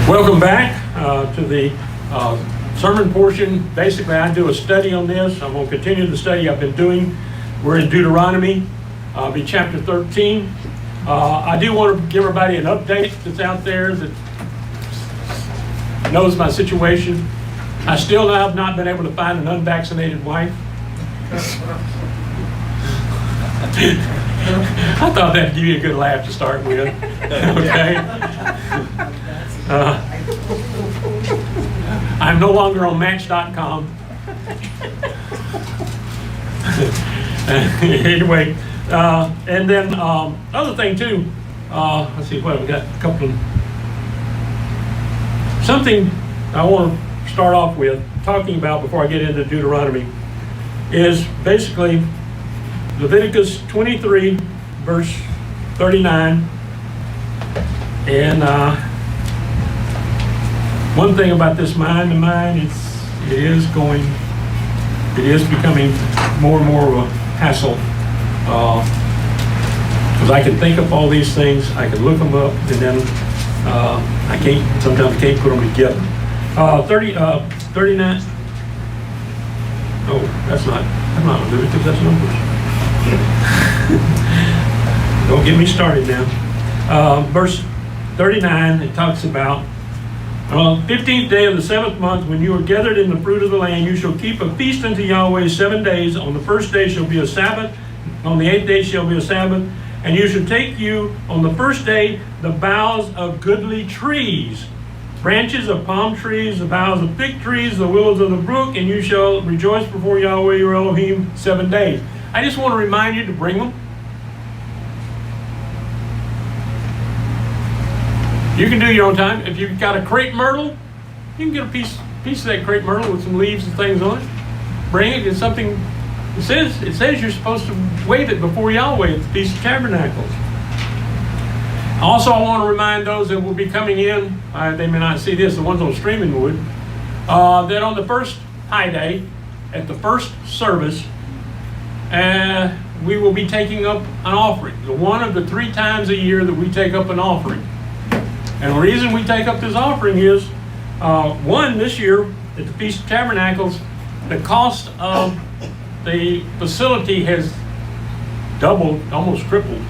Welcome back to the sermon portion. Basically, I do a study on this. I'm going to continue the study I've been doing. We're in Deuteronomy, be chapter 13. I do want to give everybody an update that's out there that knows my situation. I still have not been able to find an unvaccinated wife. I thought that'd give you a good laugh to start with. Okay. I'm no longer on Match.com. Anyway, and then other thing too. Let's see what we got. A couple of something I want to start off with talking about before I get into Deuteronomy is basically Leviticus 23, verse 39, and one thing about this mind to mind, it is becoming more and more of a hassle, because I can think of all these things, I can look them up, and then sometimes I can't put them together. 39. Oh, that's not Leviticus, that's Numbers. Don't get me started now. Verse 39, it talks about, on the 15th day of the 7th month, when you are gathered in the fruit of the land, you shall keep a feast unto Yahweh 7 days. On the first day shall be a Sabbath. On the 8th day shall be a Sabbath. And you shall take you on the first day the boughs of goodly trees, branches of palm trees, the boughs of fig trees, the willows of the brook, and you shall rejoice before Yahweh your Elohim 7 days. I just want to remind you to bring them. You can do your own time. If you've got a crepe myrtle, you can get a piece of that crepe myrtle with some leaves and things on it. Bring it. It's something. It says you're supposed to wave it before Yahweh at the Feast of Tabernacles. Also, I want to remind those that will be coming in. They may not see this. The ones on streaming would. That on the first high day, at the first service, we will be taking up an offering. One of the 3 times a year that we take up an offering. And the reason we take up this offering is, one, this year at the Feast of Tabernacles, the cost of the facility has doubled, almost tripled.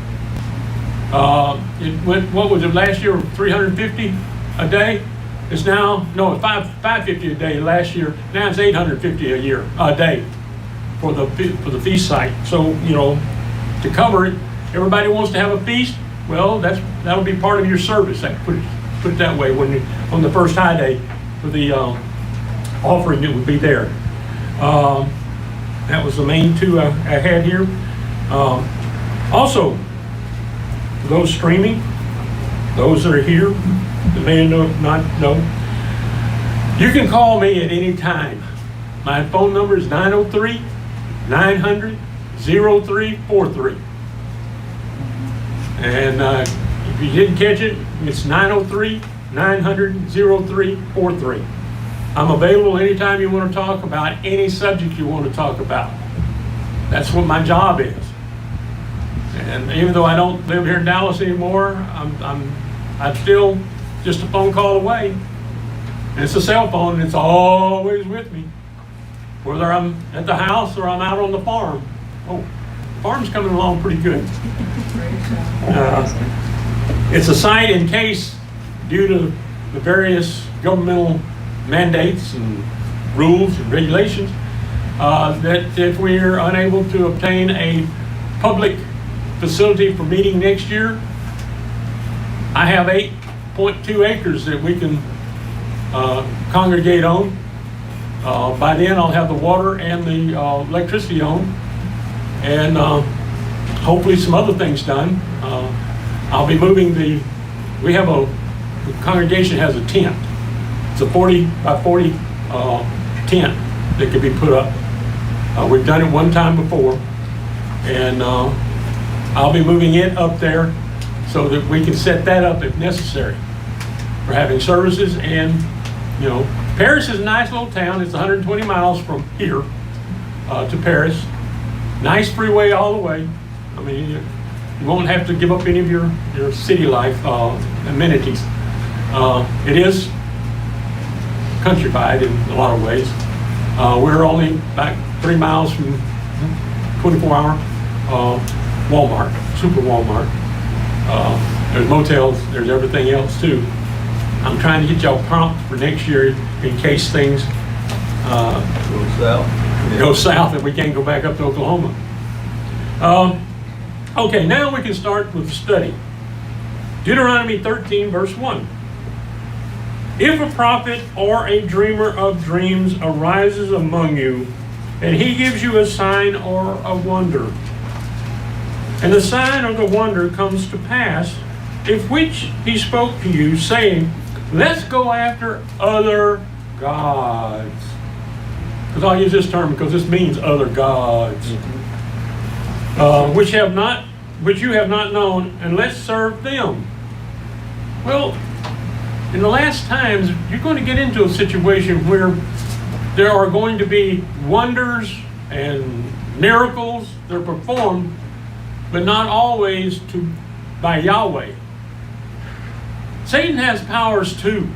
It went, what was it last year, $350 a day? It's now, no, $550 a day last year. Now it's $850 a day for the feast site. So, to cover it, everybody wants to have a feast. Well, that'll be part of your service. I put it that way when on the first high day for the offering that would be there. That was the main 2 I had here. Also, for those streaming, those that are here that may not know, you can call me at any time. My phone number is 903-900-0343. And if you didn't catch it, it's 903-900-0343. I'm available anytime you want to talk about any subject you want to talk about. That's what my job is. And even though I don't live here in Dallas anymore, I'm still just a phone call away. And it's a cell phone, and it's always with me, whether I'm at the house or I'm out on the farm. Oh, the farm's coming along pretty good. It's a site in case, due to the various governmental mandates and rules and regulations, that if we're unable to obtain a public facility for meeting next year, I have 8.2 acres that we can congregate on. By then I'll have the water and the electricity on, and hopefully some other things done. I'll be moving the congregation has a tent. It's a 40 by 40 tent that can be put up. We've done it one time before, and I'll be moving it up there so that we can set that up if necessary for having services. And Paris is a nice little town. It's 120 miles from here to Paris. Nice freeway all the way. I mean, you won't have to give up any of your city life amenities. It is countrified in a lot of ways. We're only about 3 miles from 24-hour Walmart, super Walmart. There's motels, there's everything else too. I'm trying to get y'all pumped for next year in case things go south and we can't go back up to Oklahoma. Okay, now we can start with the study. Deuteronomy 13, verse 1. If a prophet or a dreamer of dreams arises among you, and he gives you a sign or a wonder, and the sign or the wonder comes to pass, if which he spoke to you, saying, let's go after other gods. Because I'll use this term because this means other gods, which you have not known, and let's serve them. Well, in the last times, you're going to get into a situation where there are going to be wonders and miracles that are performed, but not always by Yahweh. Satan has powers too.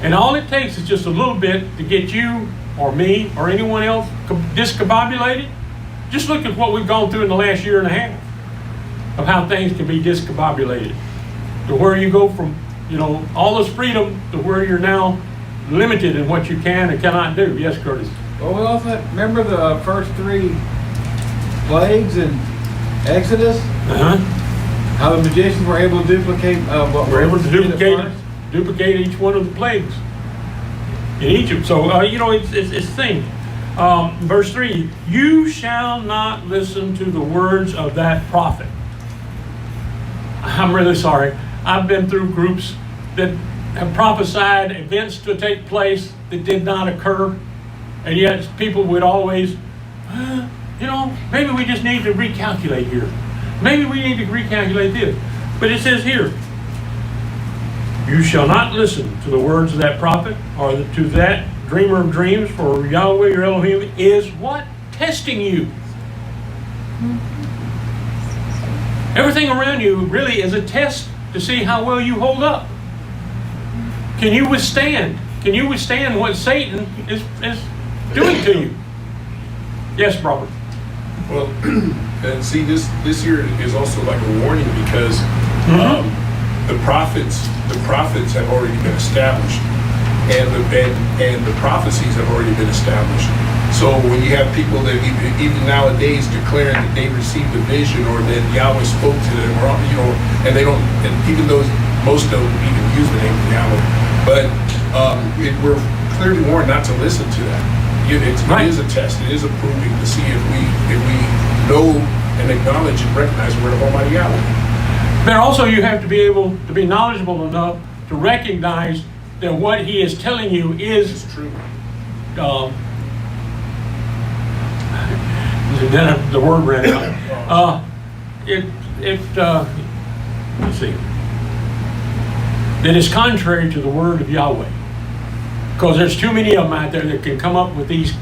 And all it takes is just a little bit to get you or me or anyone else discombobulated. Just look at what we've gone through in the last year and a half of how things can be discombobulated. To where you go from, all this freedom to where you're now limited in what you can and cannot do. Yes, Curtis? Well, we also remember the first 3 plagues in Exodus? How the magicians were able to duplicate what we're able to duplicate each one of the plagues in Egypt. So, it's thing. Verse 3, you shall not listen to the words of that prophet. I'm really sorry. I've been through groups that have prophesied events to take place that did not occur, and yet people would always, maybe we just need to recalculate here. Maybe we need to recalculate this. But it says here, you shall not listen to the words of that prophet or to that dreamer of dreams, for Yahweh your Elohim is what? Testing you. Everything around you really is a test to see how well you hold up. Can you withstand? Can you withstand what Satan is doing to you? Yes, Robert. Well, and see, this year is also like a warning because the prophets have already been established, and the prophecies have already been established. So when you have people that even nowadays declaring that they received a vision or that Yahweh spoke to them, or and they don't, and even though most don't even use the name of Yahweh, but we're clearly warned not to listen to that. It is a test. It is a proving to see if we know and acknowledge and recognize the word of Almighty Yahweh. But also you have to be able to be knowledgeable enough to recognize that what he is telling you is true. Then the word ran out. Let's see. That is contrary to the word of Yahweh. Because there's too many of them out there that can come up with these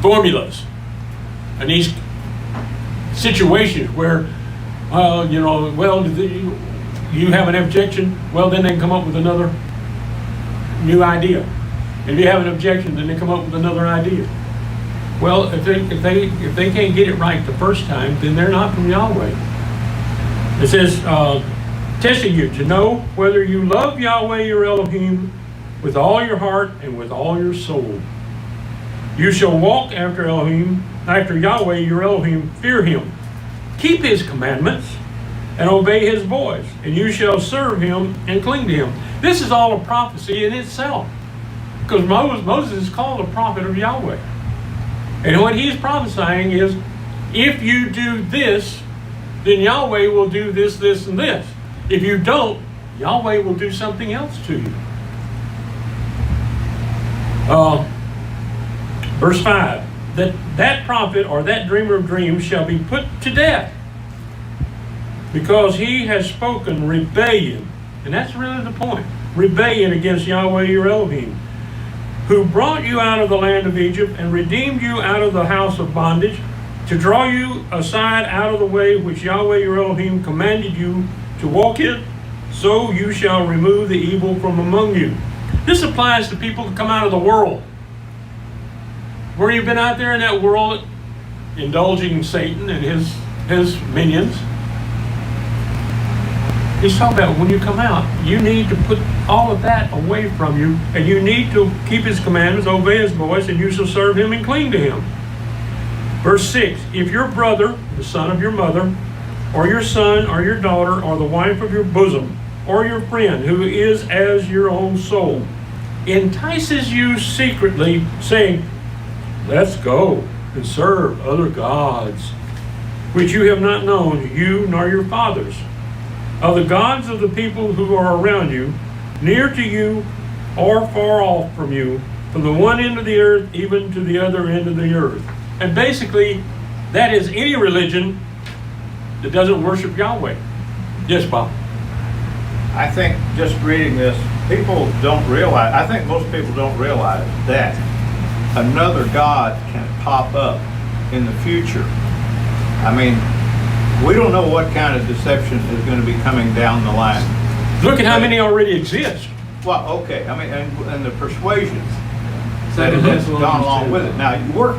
formulas and these situations where, you have an objection, well, then they can come up with another new idea. And if you have an objection, then they come up with another idea. Well, if they can't get it right the first time, then they're not from Yahweh. It says, testing you to know whether you love Yahweh your Elohim with all your heart and with all your soul. You shall walk after Yahweh your Elohim, fear him, keep his commandments, and obey his voice, and you shall serve him and cling to him. This is all a prophecy in itself, because Moses is called a prophet of Yahweh. And what he's prophesying is, if you do this, then Yahweh will do this, this, and this. If you don't, Yahweh will do something else to you. Verse 5, that prophet or that dreamer of dreams shall be put to death, because he has spoken rebellion. And that's really the point. Rebellion against Yahweh your Elohim, who brought you out of the land of Egypt and redeemed you out of the house of bondage, to draw you aside out of the way which Yahweh your Elohim commanded you to walk in, so you shall remove the evil from among you. This applies to people that come out of the world. Where you've been out there in that world, indulging Satan and his minions. He's talking about when you come out, you need to put all of that away from you, and you need to keep his commandments, obey his voice, and you shall serve him and cling to him. Verse 6, if your brother, the son of your mother, or your son, or your daughter, or the wife of your bosom, or your friend, who is as your own soul, entices you secretly, saying, let's go and serve other gods, which you have not known, you nor your fathers, of the gods of the people who are around you, near to you or far off from you, from the one end of the earth even to the other end of the earth. And basically, that is any religion that doesn't worship Yahweh. Yes, Bob? I think just reading this, people don't realize, I think most people don't realize that another God can pop up in the future. I mean, we don't know what kind of deception is going to be coming down the line. Look at how many already exist. Well, okay, I mean, and the persuasions that Second has Thessalonians gone along 2. with it. Now, you work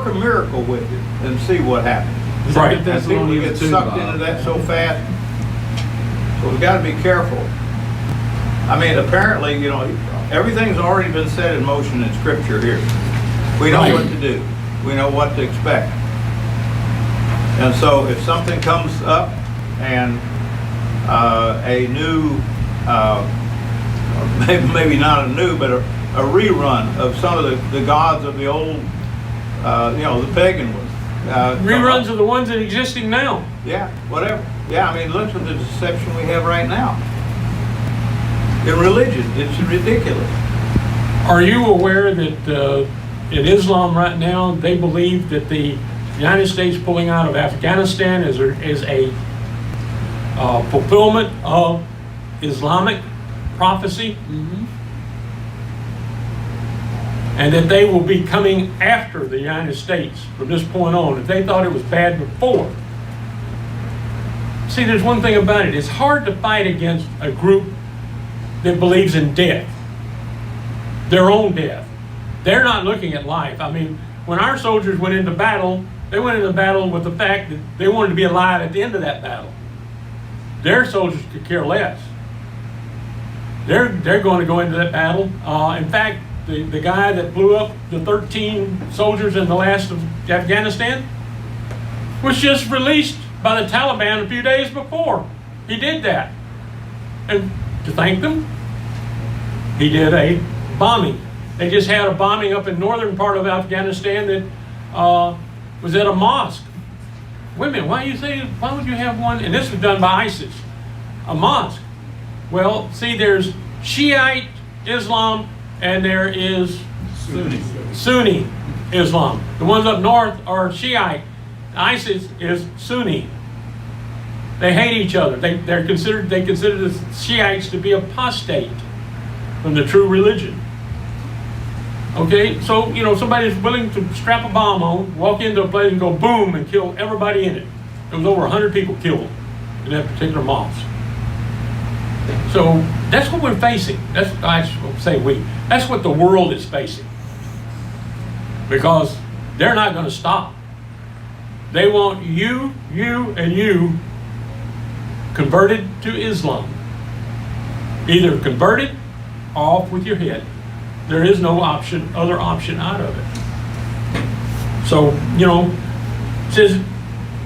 a miracle with it and see what happens. Right. Second And people get Thessalonians 2, sucked Bob. into that so fast. So we've got to be careful. I mean, apparently, you know, everything's already been set in motion in Scripture here. We know Right. what to do. We know what to expect. And so if something comes up and a new, maybe not a new, but a rerun of some of the gods of the old, you know, the pagan ones. Reruns of the ones that are existing now. Yeah, whatever. Yeah, I mean, look at the deception we have right now. In religion, it's ridiculous. Are you aware that in Islam right now, they believe that the United States pulling out of Afghanistan is a fulfillment of Islamic prophecy? And that they will be coming after the United States from this point on. If they thought it was bad before. See, there's one thing about it. It's hard to fight against a group that believes in death. Their own death. They're not looking at life. I mean, when our soldiers went into battle, they went into battle with the fact that they wanted to be alive at the end of that battle. Their soldiers could care less. They're going to go into that battle. In fact, the guy that blew up the 13 soldiers in the last of Afghanistan was just released by the Taliban a few days before. He did that. And to thank them, he did a bombing. They just had a bombing up in northern part of Afghanistan that was at a mosque. Wait a minute, why would you have one? And this was done by ISIS, a mosque. Well, see, there's Shiite Islam and there is Sunni Islam. The ones up north are Shiite. ISIS is Sunni. They hate each other. They consider the Shiites to be apostate from the true religion. Okay, so you know somebody's willing to strap a bomb on, walk into a place and go boom and kill everybody in it. There was over 100 people killed in that particular mosque. So that's what we're facing. That's what the world is facing. Because they're not going to stop. They want you, and you converted to Islam. Either converted or off with your head. There is no other option out of it. So, you know, it says,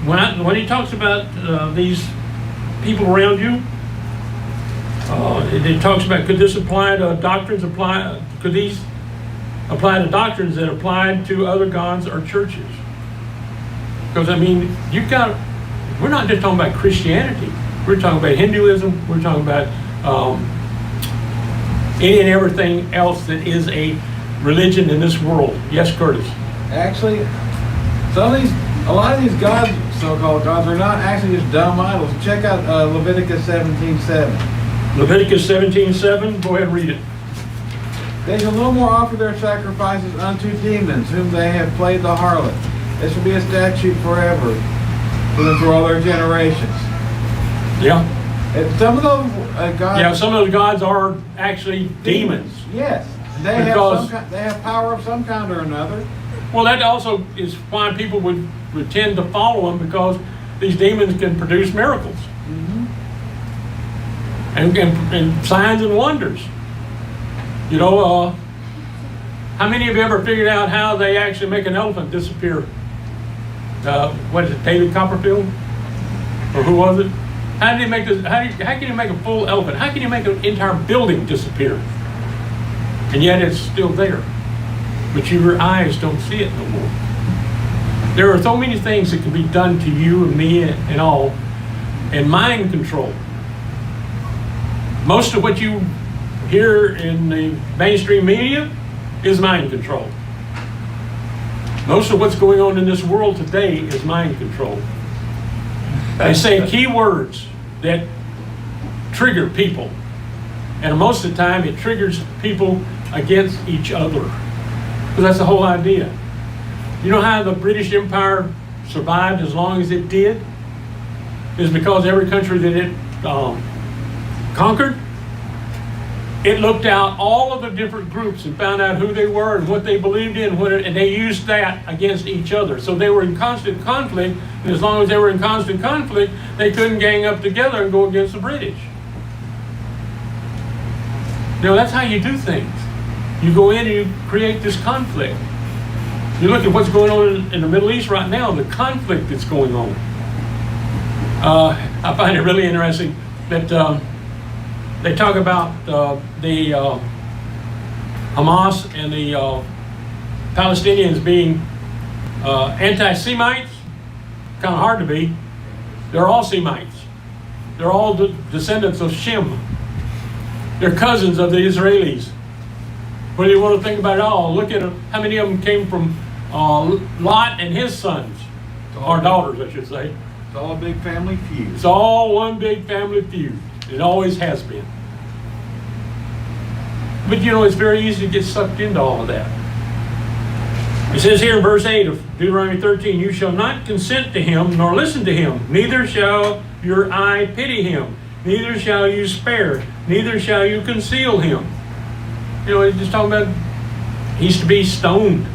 when he talks about these people around you, it talks about, could these apply to doctrines that applied to other gods or churches? Because, I mean, we're not just talking about Christianity. We're talking about Hinduism. We're talking about any and everything else that is a religion in this world. Yes, Curtis? Actually, a lot of these gods, so-called gods, are not actually just dumb idols. Check out Leviticus 17:7. Leviticus 17:7, go ahead and read it. They shall no more offer their sacrifices unto demons, whom they have played the harlot. This shall be a statute forever for them through all their generations. Yeah. And some of those gods. Yeah, some of those gods are actually demons. Yes. They Because- they have power of some kind or another. Well, that also is why people would tend to follow them, because these demons can produce miracles and signs and wonders. You know, how many of you ever figured out how they actually make an elephant disappear? What is it, David Copperfield? Or who was it? How did he make this? How can you make a full elephant? How can you make an entire building disappear? And yet it's still there. But your eyes don't see it no more. There are so many things that can be done to you and me and all, and mind control. Most of what you hear in the mainstream media is mind control. Most of what's going on in this world today is mind control. They say key words that trigger people, and most of the time it triggers people against each other. Because that's the whole idea. You know how the British Empire survived as long as it did? Is because every country that it conquered, it looked out all of the different groups and found out who they were and what they believed in, and they used that against each other. So they were in constant conflict, and as long as they were in constant conflict, they couldn't gang up together and go against the British. You know, that's how you do things. You go in and you create this conflict. You look at what's going on in the Middle East right now, the conflict that's going on. I find it really interesting that they talk about the Hamas and the Palestinians being anti-Semites. Kind of hard to be. They're all Semites. They're all descendants of Shem. They're cousins of the Israelis. What do you want to think about it all? Look at how many of them came from Lot and his sons, or daughters, I should say. It's all a big family feud. It's all one big family feud. It always has been. But you know, it's very easy to get sucked into all of that. It says here in verse 8 of Deuteronomy 13, you shall not consent to him, nor listen to him, neither shall your eye pity him, neither shall you spare, neither shall you conceal him. You know, he's just talking about he's to be stoned,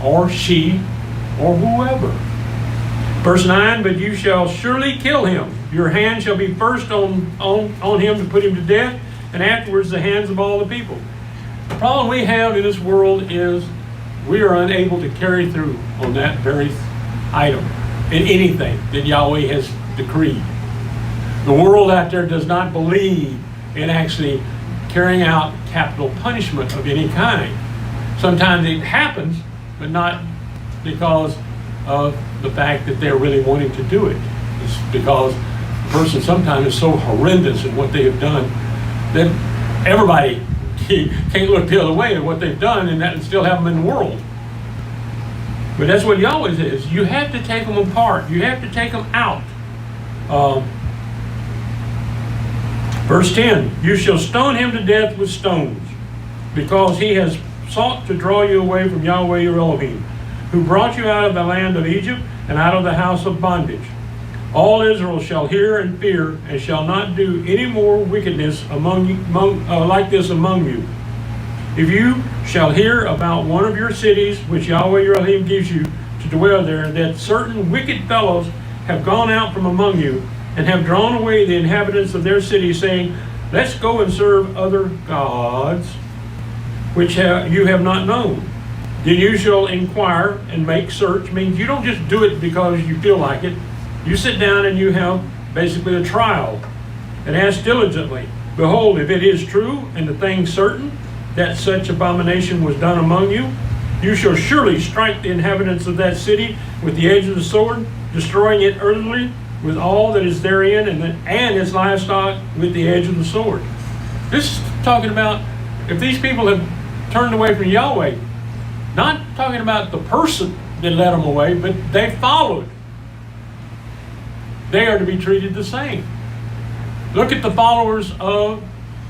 or she, or whoever. Verse 9, but you shall surely kill him. Your hand shall be first on him to put him to death, and afterwards the hands of all the people. The problem we have in this world is we are unable to carry through on that very item in anything that Yahweh has decreed. The world out there does not believe in actually carrying out capital punishment of any kind. Sometimes it happens, but not because of the fact that they're really wanting to do it. It's because the person sometimes is so horrendous in what they have done that everybody can't look the other way at what they've done and still have them in the world. But that's what Yahweh is. You have to take them apart. You have to take them out. Verse 10, you shall stone him to death with stones, because he has sought to draw you away from Yahweh your Elohim, who brought you out of the land of Egypt and out of the house of bondage. All Israel shall hear and fear, and shall not do any more wickedness like this among you. If you shall hear about one of your cities, which Yahweh your Elohim gives you to dwell there, that certain wicked fellows have gone out from among you, and have drawn away the inhabitants of their city, saying, let's go and serve other gods, which you have not known. Then you shall inquire and make search. Means you don't just do it because you feel like it. You sit down and you have basically a trial and ask diligently, behold, if it is true and the thing certain that such abomination was done among you, you shall surely strike the inhabitants of that city with the edge of the sword, destroying it utterly with all that is therein, and its livestock with the edge of the sword. This is talking about if these people have turned away from Yahweh, not talking about the person that led them away, but they followed. They are to be treated the same. Look at the followers of,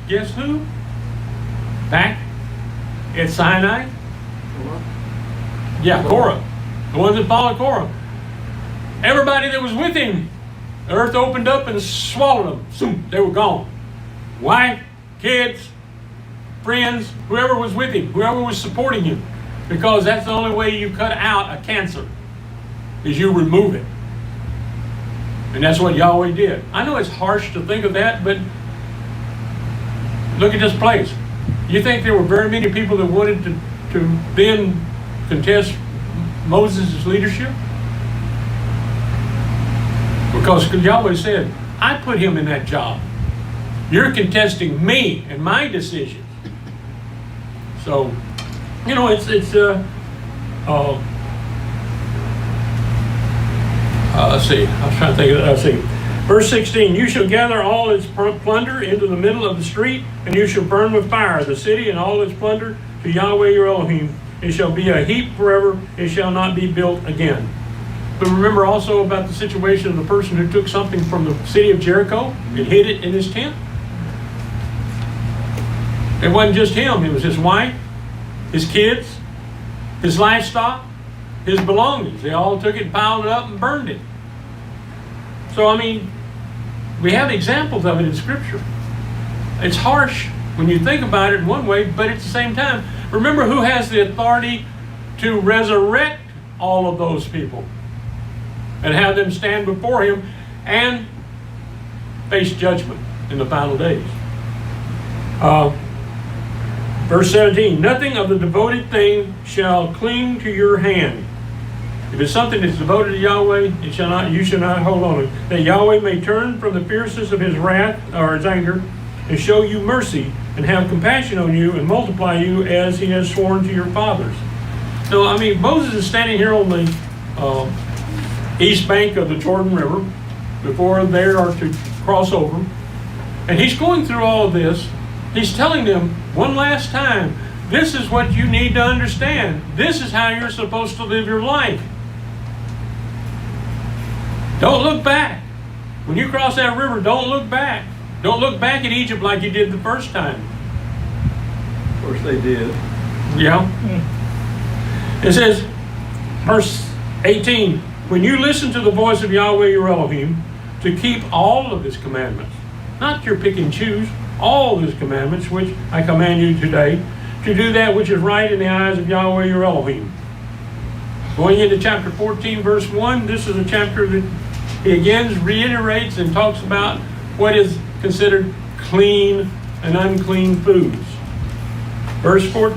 guess who? Back at Sinai? Yeah, Korah. The ones that followed Korah. Everybody that was with him The earth opened up and swallowed them. Zoom, they were gone. Wife, kids, friends, whoever was with him, whoever was supporting him. Because that's the only way you cut out a cancer, is you remove it. And that's what Yahweh did. I know it's harsh to think of that, but look at this place. You think there were very many people that wanted to then contest Moses' leadership? Because Yahweh said, I put him in that job. You're contesting me and my decisions. So, let's see. I was trying to think of it. Let's see. Verse 16, you shall gather all its plunder into the middle of the street, and you shall burn with fire the city and all its plunder to Yahweh your Elohim. It shall be a heap forever. It shall not be built again. But remember also about the situation of the person who took something from the city of Jericho and hid it in his tent. It wasn't just him. It was his wife, his kids, his livestock, his belongings. They all took it, piled it up, and burned it. So, we have examples of it in Scripture. It's harsh when you think about it in one way, but at the same time, remember who has the authority to resurrect all of those people and have them stand before him and face judgment in the final days. Verse 17, nothing of the devoted thing shall cling to your hand. If it's something that's devoted to Yahweh, you shall not hold on to it. That Yahweh may turn from the fierceness of his wrath or his anger and show you mercy and have compassion on you and multiply you as he has sworn to your fathers. So, Moses is standing here on the east bank of the Jordan River before they are to cross over. And he's going through all of this. He's telling them one last time, this is what you need to understand. This is how you're supposed to live your life. Don't look back. When you cross that river, don't look back. Don't look back at Egypt like you did the first time. Of course they did. Yeah. It says, verse 18, when you listen to the voice of Yahweh your Elohim, to keep all of his commandments, not your pick and choose, all of his commandments, which I command you today, to do that which is right in the eyes of Yahweh your Elohim. Going into chapter 14, verse 1, this is a chapter that he again reiterates and talks about what is considered clean and unclean foods. Chapter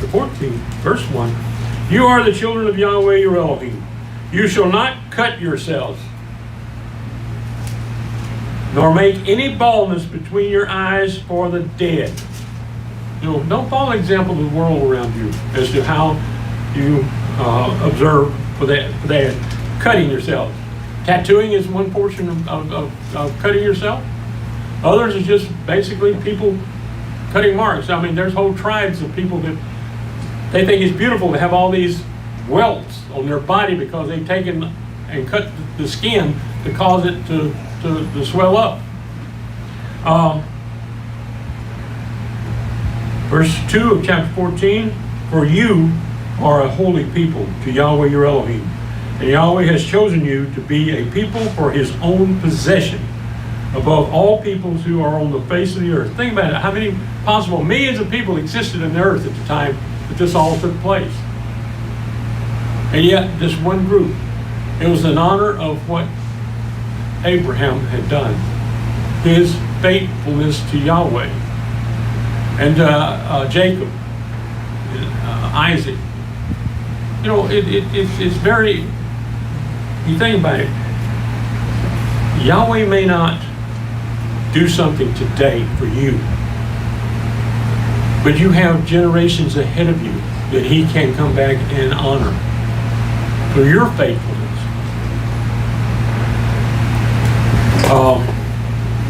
14, verse 1, you are the children of Yahweh your Elohim. You shall not cut yourselves, nor make any baldness between your eyes for the dead. Don't follow the example of the world around you as to how you observe for that. Cutting yourself. Tattooing is one portion of cutting yourself. Others is just basically people cutting marks. There's whole tribes of people that they think it's beautiful to have all these welts on their body because they've taken and cut the skin to cause it to swell up. Verse 2 of chapter 14, for you are a holy people to Yahweh your Elohim. And Yahweh has chosen you to be a people for his own possession above all peoples who are on the face of the earth. Think about it. How many possible millions of people existed in the earth at the time that this all took place? And yet, this one group, it was in honor of what Abraham had done, his faithfulness to Yahweh, and Jacob, Isaac. It's very, you think about it, Yahweh may not do something today for you, but you have generations ahead of you that he can come back and honor for your faithfulness.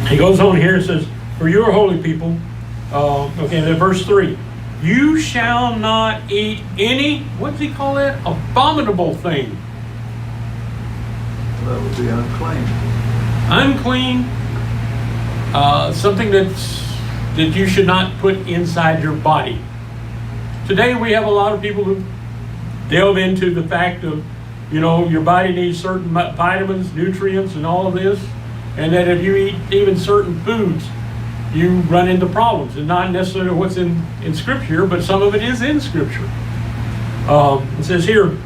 He goes on here and says, for you are holy people. Then verse 3. You shall not eat any, what does he call that? Abominable thing. That would be unclean. Unclean. Something that you should not put inside your body. Today we have a lot of people who delve into the fact of you know, your body needs certain vitamins, nutrients, and all of this, and that if you eat even certain foods, you run into problems. And not necessarily what's in Scripture, but some of it is in Scripture. It says here,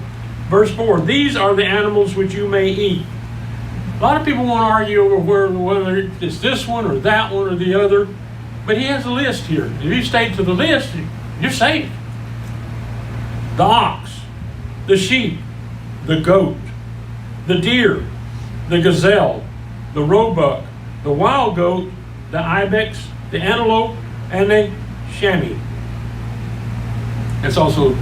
verse 4, these are the animals which you may eat. A lot of people want to argue over whether it's this one or that one or the other, but he has a list here. If you stay to the list, you're safe. The ox, the sheep, the goat, the deer, the gazelle, the roebuck, the wild goat, the ibex, the antelope, and the chamois. That's also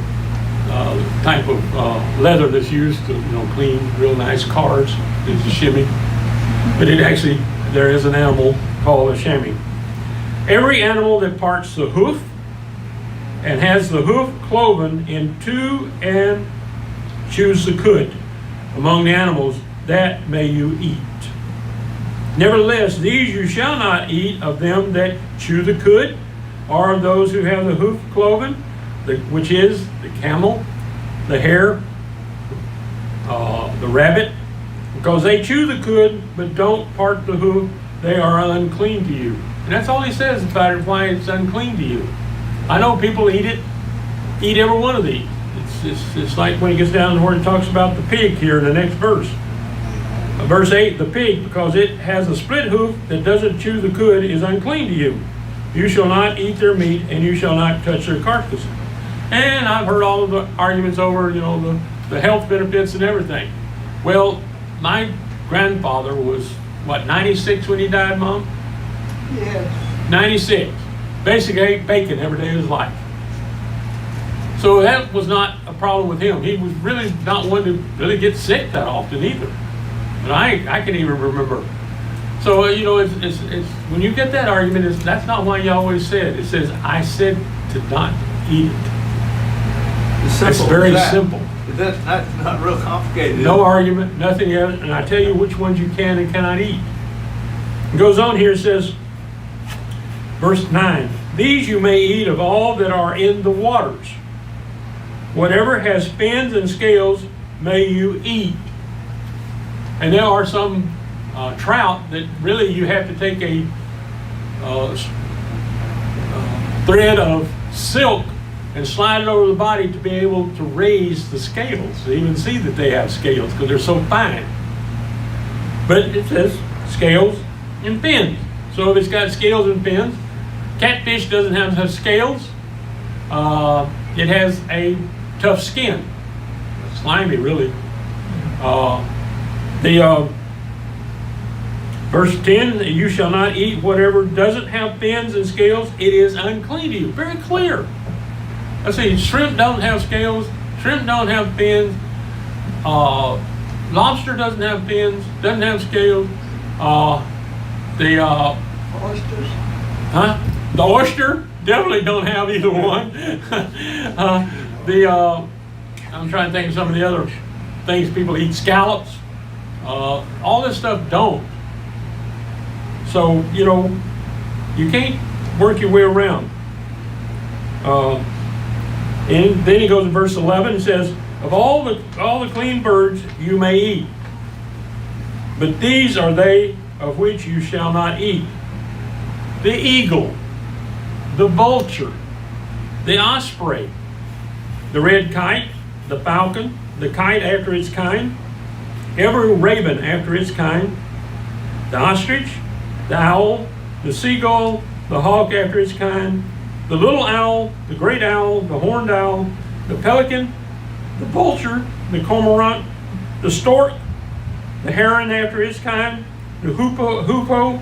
the type of leather that's used to, clean real nice cars. It's a chamois. But there is an animal called a chamois. Every animal that parts the hoof and has the hoof cloven in two and chews the cud among the animals, that may you eat. Nevertheless, these you shall not eat of them that chew the cud, or of those who have the hoof cloven, which is the camel, the hare, the rabbit, because they chew the cud but don't part the hoof, they are unclean to you. And that's all he says about it, why it's unclean to you. I know people eat every one of these. It's like when he gets down to where he talks about the pig here in the next verse. Verse 8, the pig, because it has a split hoof that doesn't chew the cud, is unclean to you. You shall not eat their meat, and you shall not touch their carcass. And I've heard all of the arguments over, the health benefits and everything. Well, my grandfather was, 96 when he died, Mom? Yes. 96. Basically ate bacon every day of his life. So that was not a problem with him. He was really not one to really get sick that often either. And I can even remember. So, it's when you get that argument, that's not why Yahweh said. It says, I said to not eat it. It's very simple. That's not real complicated. No argument, nothing else. And I tell you which ones you can and cannot eat. It goes on here, it says, verse 9, these you may eat of all that are in the waters. Whatever has fins and scales may you eat. And there are some trout that really you have to take a thread of silk and slide it over the body to be able to raise the scales. To even see that they have scales because they're so fine. But it says scales and fins. So if it's got scales and fins, catfish doesn't have scales. It has a tough skin. Slimy, really. Verse 10, you shall not eat whatever doesn't have fins and scales. It is unclean to you. Very clear. Let's see, shrimp don't have scales. Shrimp don't have fins. Lobster doesn't have fins, doesn't have scales. Oysters. The oyster definitely don't have either one. I'm trying to think of some of the other things people eat. Scallops. All this stuff don't. So, you can't work your way around. And then he goes to verse 11 and says, of all the clean birds you may eat, but these are they of which you shall not eat. The eagle, the vulture, the osprey, the red kite, the falcon, the kite after its kind, every raven after its kind, the ostrich, the owl, the seagull, the hawk after its kind, the little owl, the great owl, the horned owl, the pelican, the vulture, the cormorant, the stork, the heron after its kind, the hoopoe,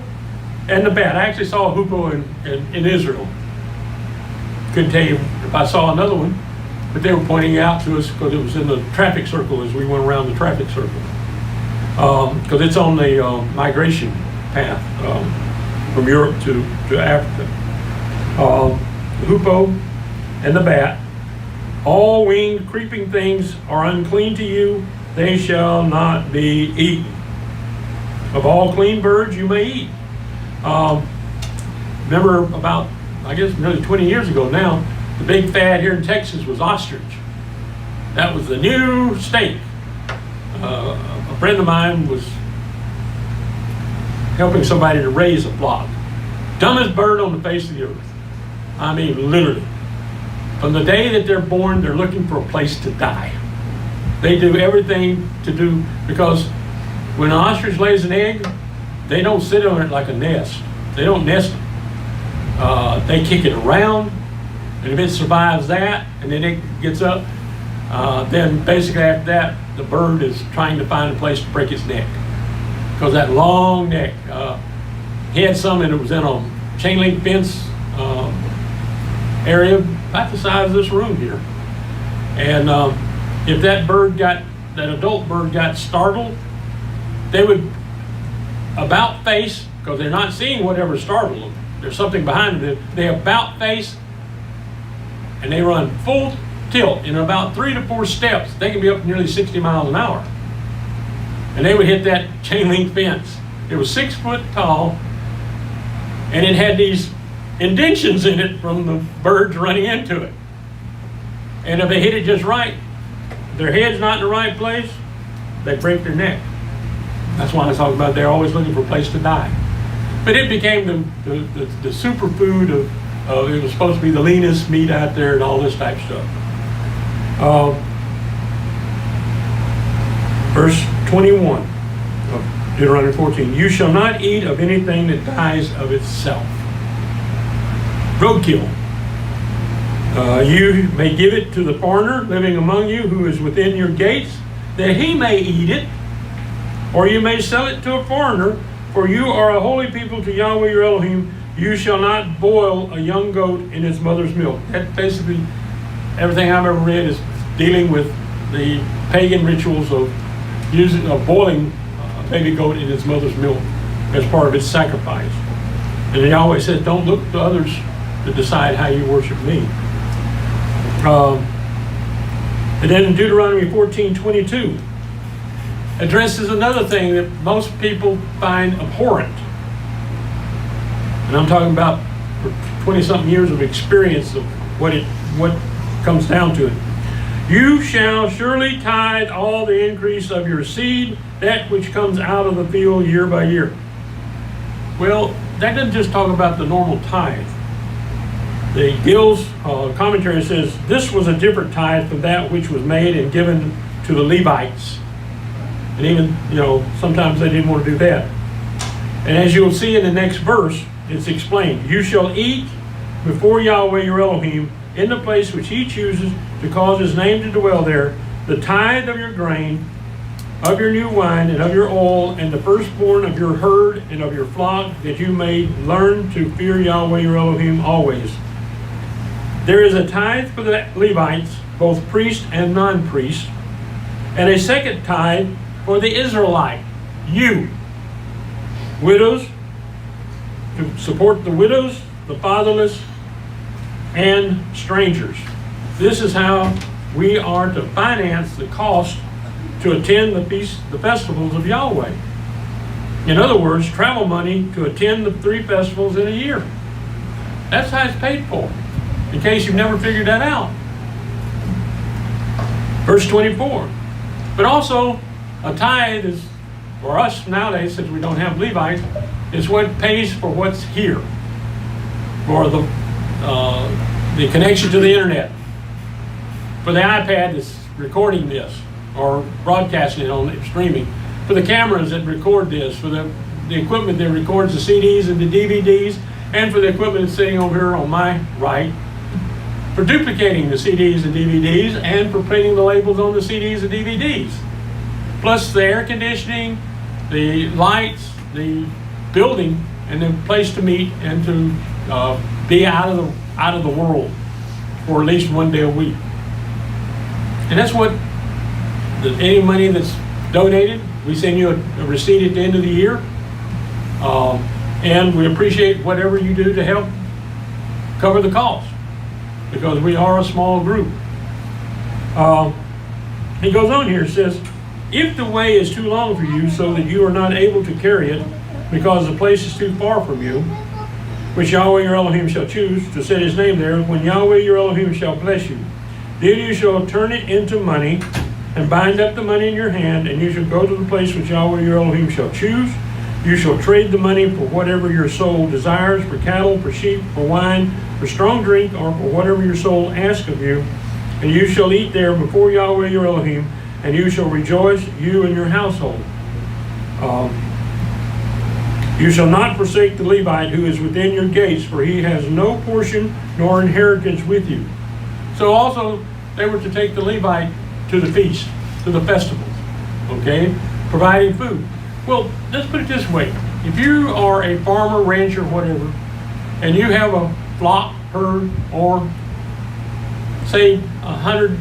and the bat. I actually saw a hoopoe in Israel. Couldn't tell you if I saw another one, but they were pointing it out to us because it was in the traffic circle as we went around the traffic circle. Because it's on the migration path from Europe to Africa. The hoopoe and the bat, all winged creeping things are unclean to you, they shall not be eaten. Of all clean birds you may eat. Remember about, I guess nearly 20 years ago now, the big fad here in Texas was ostrich. That was the new steak. a friend of mine was helping somebody to raise a flock. Dumbest bird on the face of the earth. I mean, literally. From the day that they're born, they're looking for a place to die. They do everything to do, because when an ostrich lays an egg, they don't sit on it like a nest. They don't nest it. They kick it around, and if it survives that, and then it gets up, then basically after that, the bird is trying to find a place to break its neck. Because that long neck, he had some, and it was in a chain link fence area about the size of this room here. And if that adult bird got startled, they would about face, because they're not seeing whatever startled them. There's something behind them. They about face, and they run full tilt in about 3 to 4 steps. They can be up nearly 60 miles an hour. And they would hit that chain link fence. It was 6 foot tall, and it had these indentions in it from the birds running into it. And if they hit it just right, their head's not in the right place, they break their neck. That's why I talk about they're always looking for a place to die. But it became the superfood of it was supposed to be the leanest meat out there and all this type of stuff. Verse 21 of Deuteronomy 14, you shall not eat of anything that dies of itself. Roadkill. You may give it to the foreigner living among you who is within your gates, that he may eat it, or you may sell it to a foreigner, for you are a holy people to Yahweh your Elohim. You shall not boil a young goat in its mother's milk. That basically, everything I've ever read is dealing with the pagan rituals of boiling a baby goat in its mother's milk as part of its sacrifice. And Yahweh said, don't look to others to decide how you worship me. And then in Deuteronomy 14:22, addresses another thing that most people find abhorrent. And I'm talking about 20-something years of experience of what comes down to it. You shall surely tithe all the increase of your seed, that which comes out of the field year by year. Well, that doesn't just talk about the normal tithe. The Gill's commentary says this was a different tithe from that which was made and given to the Levites. And even, sometimes they didn't want to do that. And as you'll see in the next verse, it's explained. You shall eat before Yahweh your Elohim in the place which he chooses to cause his name to dwell there, the tithe of your grain, of your new wine, and of your oil, and the firstborn of your herd and of your flock, that you may learn to fear Yahweh your Elohim always. There is a tithe for the Levites, both priest and non-priest, and a second tithe for the Israelite, you, widows, to support the widows, the fatherless, and strangers. This is how we are to finance the cost to attend the festivals of Yahweh. In other words, travel money to attend the 3 festivals in a year. That's how it's paid for, in case you've never figured that out. Verse 24. But also, a tithe is, for us nowadays, since we don't have Levites, is what pays for what's here. For the connection to the internet. For the iPad that's recording this, or broadcasting it on streaming. For the cameras that record this, for the equipment that records the CDs and the DVDs, and for the equipment that's sitting over here on my right, for duplicating the CDs and DVDs, and for printing the labels on the CDs and DVDs. Plus the air conditioning, the lights, the building, and the place to meet and to be out of the world for at least one day a week. And that's what any money that's donated, we send you a receipt at the end of the year, and we appreciate whatever you do to help cover the cost, because we are a small group. He goes on here, says, if the way is too long for you so that you are not able to carry it because the place is too far from you, which Yahweh your Elohim shall choose to set his name there, when Yahweh your Elohim shall bless you, then you shall turn it into money and bind up the money in your hand, and you shall go to the place which Yahweh your Elohim shall choose. You shall trade the money for whatever your soul desires, for cattle, for sheep, for wine, for strong drink, or for whatever your soul asks of you. And you shall eat there before Yahweh your Elohim, and you shall rejoice, you and your household. You shall not forsake the Levite who is within your gates, for he has no portion nor inheritance with you. So also, they were to take the Levite to the feast, to the festivals, okay, providing food. Well, let's put it this way. If you are a farmer, rancher, whatever, and you have a flock, herd, or say 100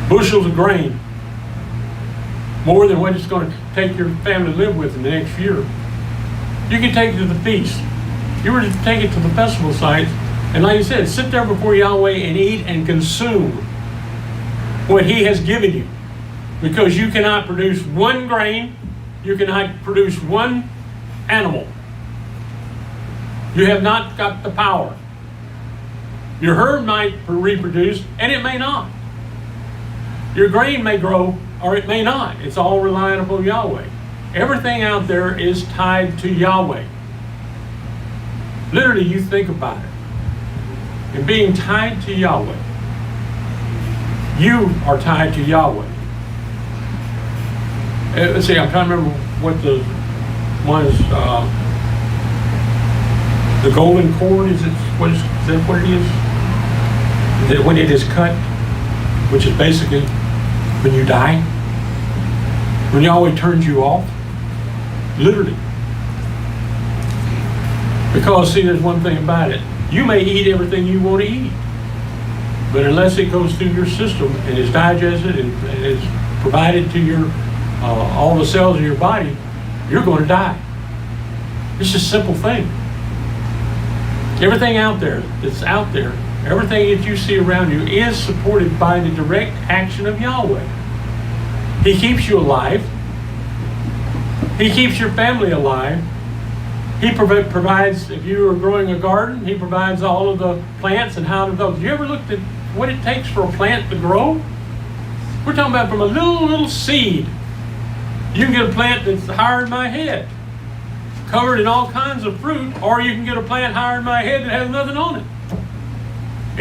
bushels of grain, more than what it's going to take your family to live with in the next year, you can take it to the feast. You were to take it to the festival sites, and like you said, sit there before Yahweh and eat and consume what He has given you. Because you cannot produce one grain, you cannot produce one animal. You have not got the power. Your herd might reproduce, and it may not. Your grain may grow, or it may not. It's all relying upon Yahweh. Everything out there is tied to Yahweh. Literally, you think about it. And being tied to Yahweh, you are tied to Yahweh. Let's see, I'm trying to remember what the one is. The golden cord, is that what it is? That when it is cut, which is basically when you die, when Yahweh turns you off, literally. Because see, there's one thing about it. You may eat everything you want to eat, but unless it goes through your system and is digested and is provided to your all the cells in your body, you're going to die. It's just a simple thing. Everything out there that's out there, everything that you see around you is supported by the direct action of Yahweh. He keeps you alive. He keeps your family alive. He provides, if you are growing a garden, He provides all of the plants and how to develop. Have you ever looked at what it takes for a plant to grow? We're talking about from a little seed. You can get a plant that's higher than my head, covered in all kinds of fruit, or you can get a plant higher than my head that has nothing on it.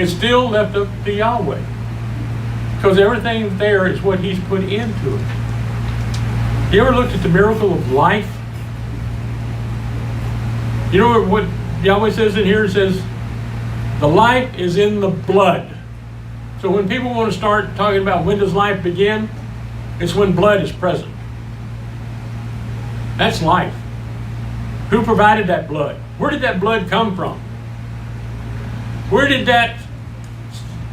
It's still left up to Yahweh. Because everything there is what He's put into it. You ever looked at the miracle of life? You know what Yahweh says in here? It says, the life is in the blood. So when people want to start talking about when does life begin, it's when blood is present. That's life. Who provided that blood? Where did that blood come from? Where did that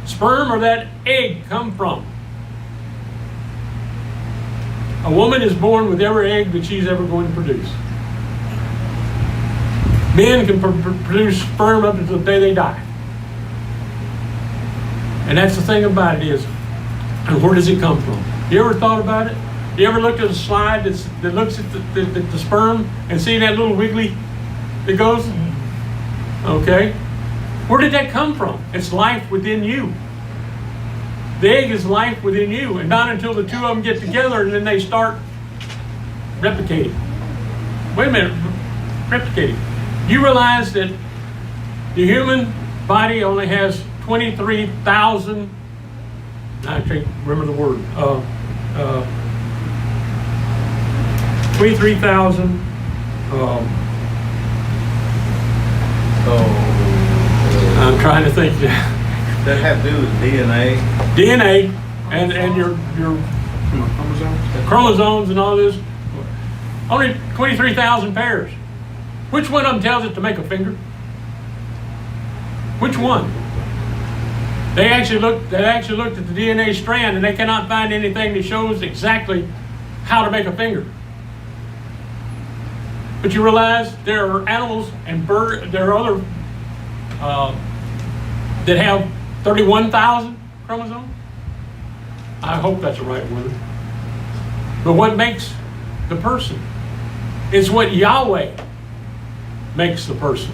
sperm or that egg come from? A woman is born with every egg that she's ever going to produce. Men can produce sperm up until the day they die. And that's the thing about it is, and where does it come from? You ever thought about it? You ever looked at a slide that looks at the sperm and see that little wiggly that goes? Okay. Where did that come from? It's life within you. The egg is life within you, and not until the two of them get together and then they start replicating. Wait a minute, replicating. You realize that the human body only has 23,000, I can't remember the word, 23,000 I'm trying to think. That have to do with DNA? DNA and your chromosomes and all this. Only 23,000 pairs. Which one of them tells it to make a finger? Which one? They actually looked at the DNA strand and they cannot find anything that shows exactly how to make a finger. But you realize there are animals and birds, there are other that have 31,000 chromosomes. I hope that's the right word. But what makes the person? It's what Yahweh makes the person.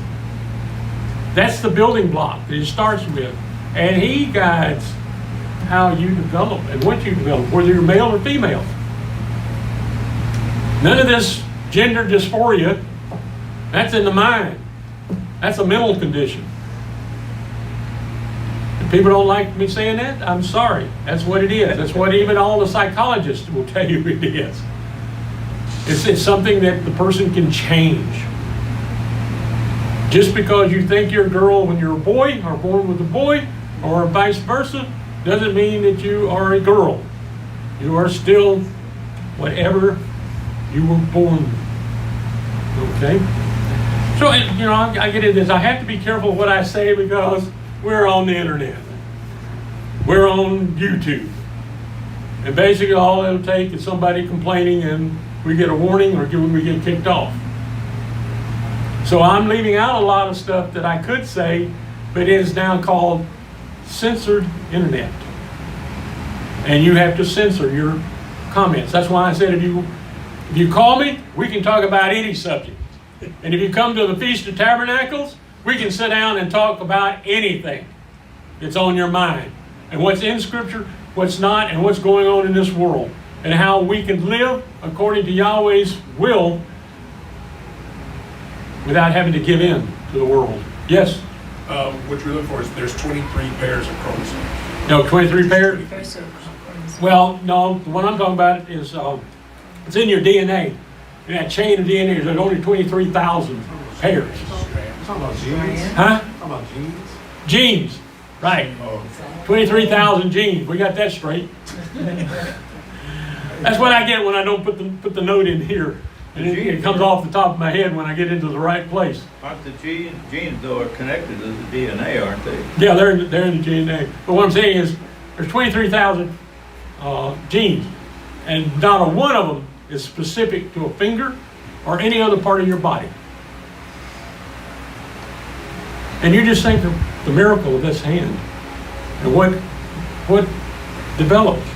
That's the building block that He starts with. And He guides how you develop and what you develop, whether you're male or female. None of this gender dysphoria, that's in the mind. That's a mental condition. If people don't like me saying that, I'm sorry. That's what it is. That's what even all the psychologists will tell you it is. It's something that the person can change. Just because you think you're a girl when you're a boy, or born with a boy, or vice versa, doesn't mean that you are a girl. You are still whatever you were born. Okay? So, I get into this. I have to be careful what I say because we're on the internet. We're on YouTube. And basically all it'll take is somebody complaining and we get a warning or we get kicked off. So I'm leaving out a lot of stuff that I could say, but it is now called censored internet. And you have to censor your comments. That's why I said if you call me, we can talk about any subject. And if you come to the Feast of Tabernacles, we can sit down and talk about anything that's on your mind. And what's in Scripture, what's not, and what's going on in this world. And how we can live according to Yahweh's will without having to give in to the world. Yes? What you're looking for is there's 23 pairs of chromosomes. No, 23 pairs? Well, no, the one I'm talking about is, it's in your DNA. In that chain of DNA, there's only 23,000 pairs. Talking about genes? Huh? Talking about genes? Genes, right. 23,000 genes. We got that straight. That's what I get when I don't put the note in here. And it comes off the top of my head when I get into the right place. Aren't the genes, though, are connected to the DNA, aren't they? Yeah, they're in the DNA. But what I'm saying is, there's 23,000 genes, and not a one of them is specific to a finger or any other part of your body. And you just think of the miracle of this hand and what develops.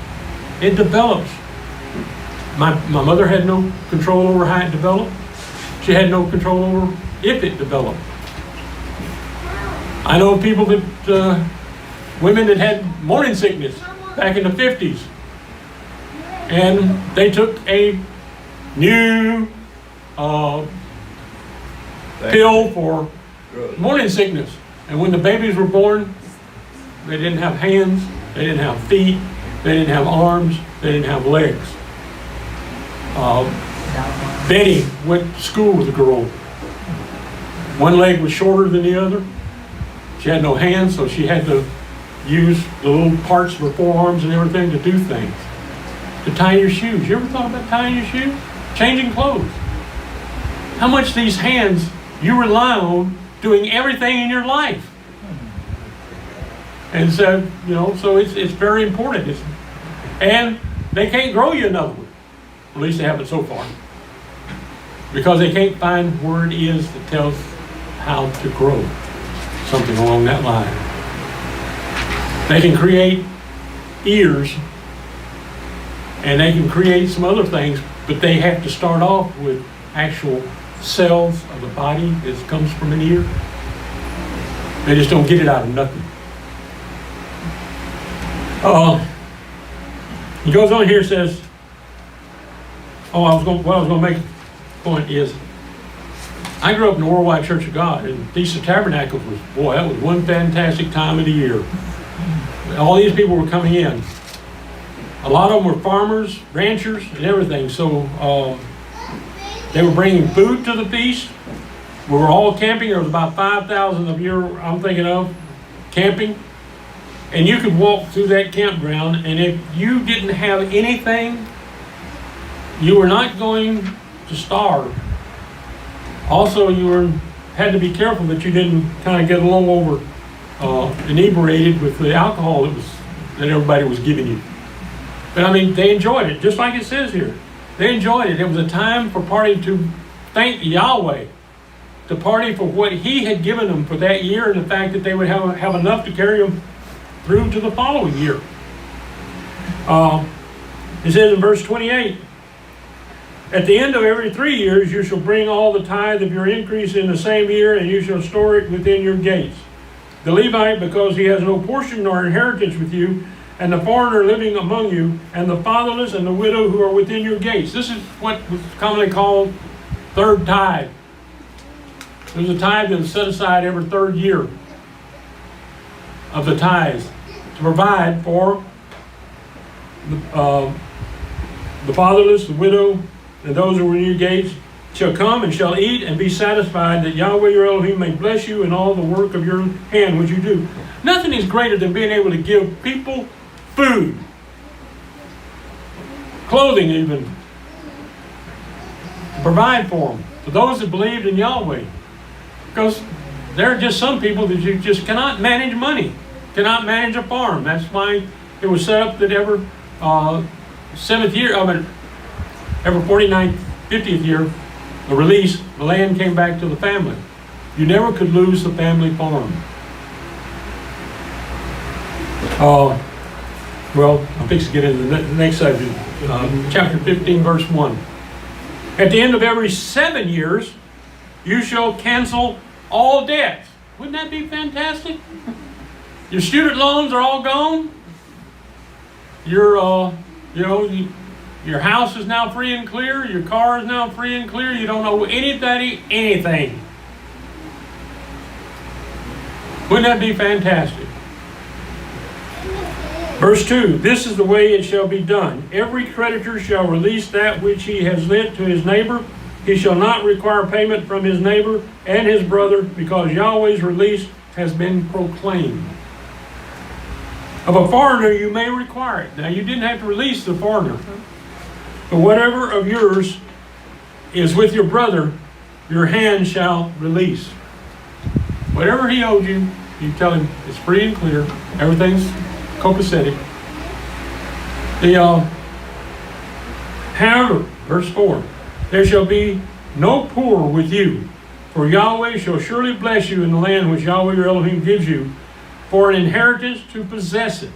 It develops. My mother had no control over how it developed. She had no control over if it developed. I know people that, women that had morning sickness back in the 50s. And they took a new pill for morning sickness. And when the babies were born, they didn't have hands, they didn't have feet, they didn't have arms, they didn't have legs. Betty went to school with a girl. One leg was shorter than the other. She had no hands, so she had to use the little parts of her forearms and everything to do things. To tie your shoes. You ever thought about tying your shoes? Changing clothes. How much these hands you rely on doing everything in your life. And so, so it's very important. And they can't grow you another one. At least they haven't so far. Because they can't find where it is that tells how to grow. Something along that line. They can create ears and they can create some other things, but they have to start off with actual cells of the body that comes from an ear. They just don't get it out of nothing. He goes on here, says, what I was going to make a point is, I grew up in the Worldwide Church of God, and Feast of Tabernacles was, that was one fantastic time of the year. All these people were coming in. A lot of them were farmers, ranchers, and everything. So they were bringing food to the feast. We were all camping. There was about 5,000 of you I'm thinking of camping. And you could walk through that campground, and if you didn't have anything, you were not going to starve. Also, you had to be careful that you didn't kind of get a little over inebriated with the alcohol that everybody was giving you. But they enjoyed it, just like it says here. They enjoyed it. It was a time for party to thank Yahweh, to party for what He had given them for that year and the fact that they would have enough to carry them through to the following year. It says in verse 28, at the end of every 3 years, you shall bring all the tithe of your increase in the same year, and you shall store it within your gates. The Levite, because he has no portion nor inheritance with you, and the foreigner living among you, and the fatherless and the widow who are within your gates. This is what was commonly called third tithe. There's a tithe that is set aside every third year of the tithes to provide for the fatherless, the widow, and those who are in your gates shall come and shall eat and be satisfied, that Yahweh your Elohim may bless you in all the work of your hand which you do. Nothing is greater than being able to give people food, clothing even, provide for them, for those that believed in Yahweh. Because there are just some people that you just cannot manage money, cannot manage a farm. That's why it was set up that every 49th, 50th year, the release, the land came back to the family. You never could lose the family farm. Well, I'm fixing to get into the next subject. Chapter 15, verse 1. At the end of every 7 years, you shall cancel all debts. Wouldn't that be fantastic? Your student loans are all gone. Your house is now free and clear. Your car is now free and clear. You don't owe anybody anything. Wouldn't that be fantastic? Verse 2, this is the way it shall be done. Every creditor shall release that which he has lent to his neighbor. He shall not require payment from his neighbor and his brother, because Yahweh's release has been proclaimed. Of a foreigner you may require it. Now you didn't have to release the foreigner. But whatever of yours is with your brother, your hand shall release. Whatever he owed you, you tell him it's free and clear. Everything's copacetic. However, verse 4, there shall be no poor with you, for Yahweh shall surely bless you in the land which Yahweh your Elohim gives you for an inheritance to possess it.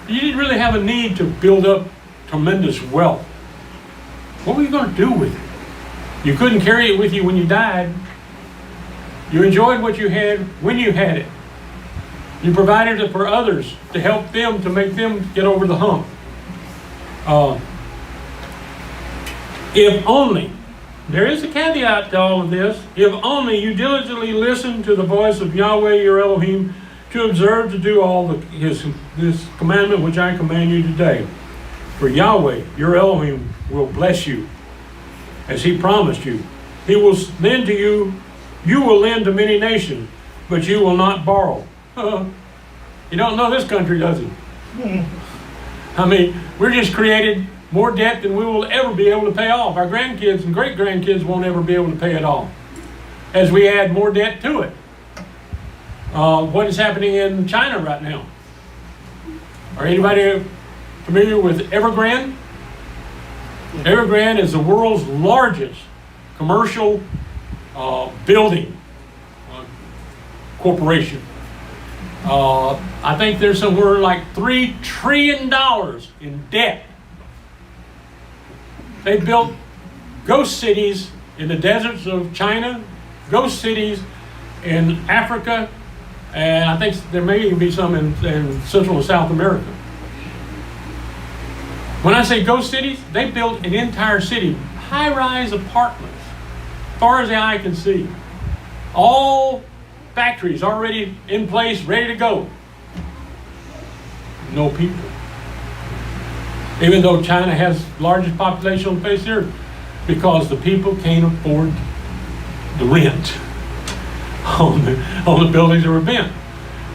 You didn't really have a need to build up tremendous wealth. What were you going to do with it? You couldn't carry it with you when you died. You enjoyed what you had when you had it. You provided it for others to help them, to make them get over the hump. If only, there is a caveat to all of this, if only you diligently listen to the voice of Yahweh your Elohim, to observe to do all this commandment which I command you today. For Yahweh your Elohim will bless you, as he promised you. He will lend to you, you will lend to many nations, but you will not borrow. You don't know this country, does it? I mean, we're just created more debt than we will ever be able to pay off. Our grandkids and great-grandkids won't ever be able to pay it off, as we add more debt to it. What is happening in China right now? Are anybody familiar with Evergrande? Evergrande is the world's largest commercial building corporation. I think there's somewhere like $3 trillion in debt. They built ghost cities in the deserts of China, ghost cities in Africa, and I think there may even be some in Central and South America. When I say ghost cities, they built an entire city, high-rise apartments, as far as the eye can see. All factories already in place, ready to go. No people. Even though China has the largest population on the face of the earth, because the people can't afford the rent on the buildings that were built.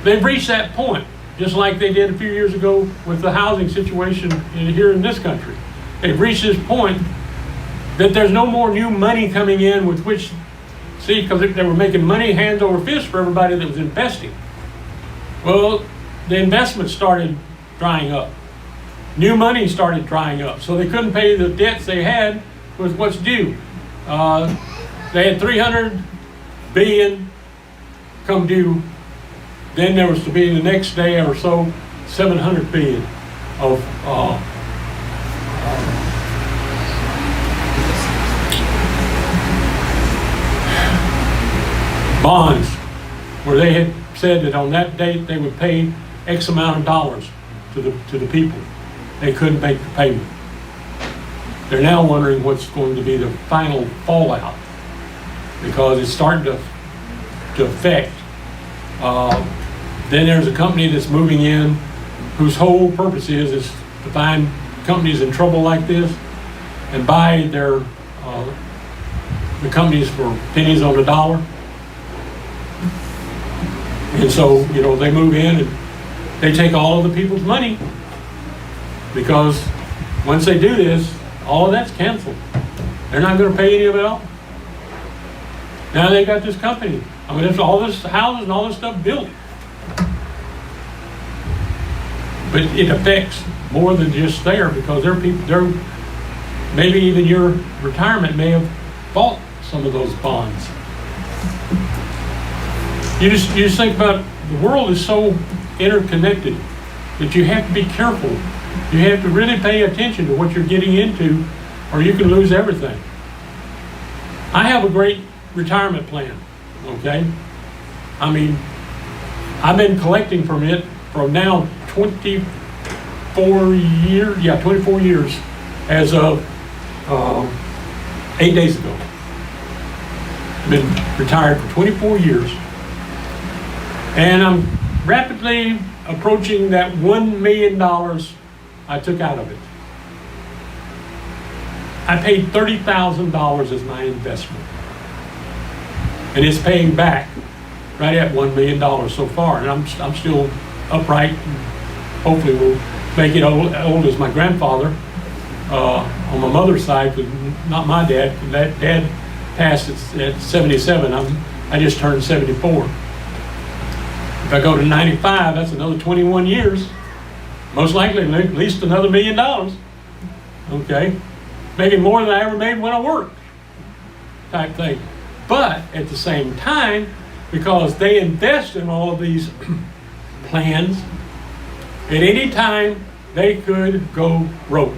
They've reached that point, just like they did a few years ago with the housing situation here in this country. They've reached this point that there's no more new money coming in with which, see, because they were making money hand over fist for everybody that was investing. Well, the investment started drying up. New money started drying up, so they couldn't pay the debts they had with what's due. They had $300 billion come due. Then there was to be the next day or so $700 billion of bonds, where they had said that on that date they would pay X amount of dollars to the people. They couldn't make the payment. They're now wondering what's going to be the final fallout, because it's starting to affect. Then there's a company that's moving in whose whole purpose is to find companies in trouble like this and buy the companies for pennies on the dollar. And so, they move in and they take all of the people's money, because once they do this, all of that's canceled. They're not going to pay any of it all. Now they got this company. I mean, there's all this houses and all this stuff built. But it affects more than just there, because maybe even your retirement may have bought some of those bonds. You just think about, the world is so interconnected that you have to be careful. You have to really pay attention to what you're getting into, or you can lose everything. I have a great retirement plan, okay? I mean, I've been collecting from it from now 24 years, 24 years as of 8 days ago. I've been retired for 24 years. And I'm rapidly approaching that $1 million I took out of it. I paid $30,000 as my investment. And it's paying back right at $1 million so far. And I'm still upright, and hopefully we'll make it old as my grandfather on my mother's side, but not my dad. Dad passed at 77. I just turned 74. If I go to 95, that's another 21 years. Most likely at least another $1 million. Okay? Making more than I ever made when I worked. Type thing. But at the same time, because they invest in all of these plans, at any time they could go broke.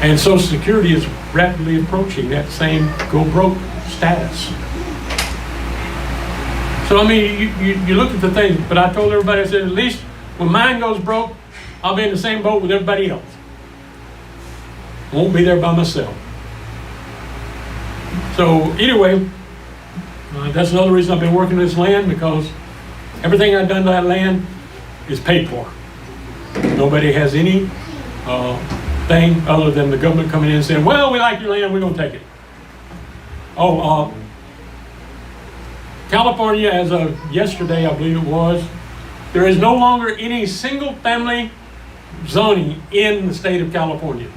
And Social Security is rapidly approaching that same go broke status. So I mean, you look at the things, but I told everybody, I said, at least when mine goes broke, I'll be in the same boat with everybody else. I won't be there by myself. So anyway, that's another reason I've been working this land, because everything I've done to that land is paid for. Nobody has any thing other than the government coming in and saying, well, we like your land, we're going to take it. California, as of yesterday, I believe it was, there is no longer any single family zoning in the state of California.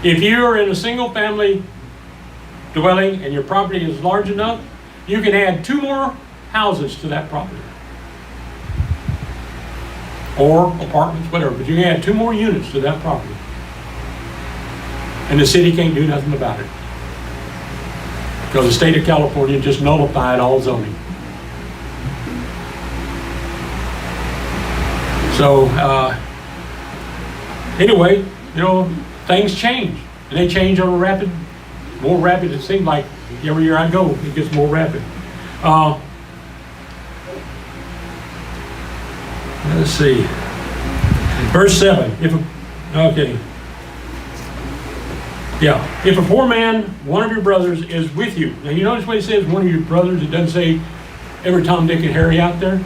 If you are in a single family dwelling and your property is large enough, you can add 2 more houses to that property. Or apartments, whatever, but you can add 2 more units to that property. And the city can't do nothing about it, because the state of California just nullified all zoning. So, anyway, things change. And they change on a more rapid, it seems like every year I go, it gets more rapid. Let's see. Verse 7. If a poor man, one of your brothers, is with you. Now you notice what he says, one of your brothers. It doesn't say every Tom, Dick, and Harry out there.